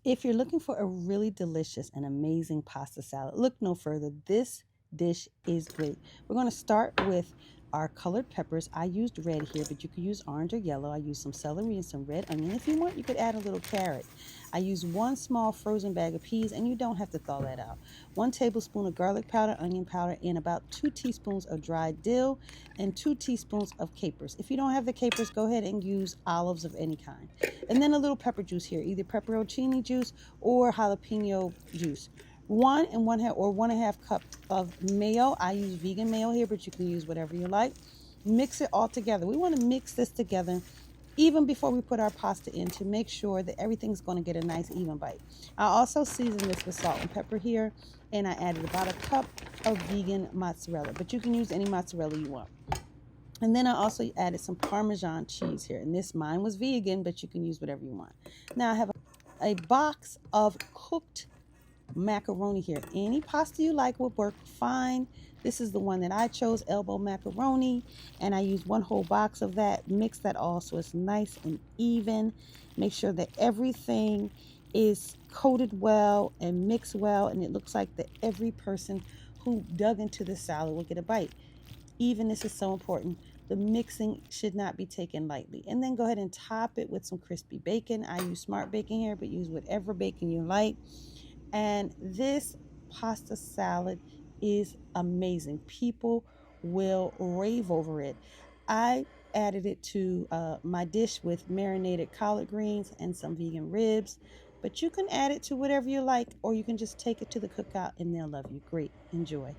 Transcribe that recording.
If you're looking for a really delicious and amazing pasta salad, look no further. This dish is great. We're going to start with our colored peppers. I used red here, but you could use orange or yellow. I used some celery and some red onion. If you want, you could add a little carrot. I used one small frozen bag of peas, and you don't have to thaw that out. 1 tablespoon of garlic powder, onion powder, and about 2 teaspoons of dried dill and 2 teaspoons of capers. If you don't have the capers, go ahead and use olives of any kind. And then a little pepper juice here, either pepperoncini juice or jalapeno juice. 1 and 1/2 cup of mayo. I use vegan mayo here, but you can use whatever you like. Mix it all together. We want to mix this together even before we put our pasta in to make sure that everything's going to get a nice even bite. I also season this with salt and pepper here, and I added about 1 cup of vegan mozzarella, but you can use any mozzarella you want. And then I also added some Parmesan cheese here, and mine was vegan, but you can use whatever you want. Now I have a box of cooked macaroni here. Any pasta you like will work fine. This is the one that I chose, elbow macaroni, and I used 1 whole box of that. Mix that all so it's nice and even. Make sure that everything is coated well and mixed well, and it looks like that every person who dug into the salad will get a bite. Evenness is so important. The mixing should not be taken lightly. And then go ahead and top it with some crispy bacon. I use smart bacon here, but use whatever bacon you like. And this pasta salad is amazing. People will rave over it. I added it to my dish with marinated collard greens and some vegan ribs. But you can add it to whatever you like, or you can just take it to the cookout and they'll love you. Great. Enjoy.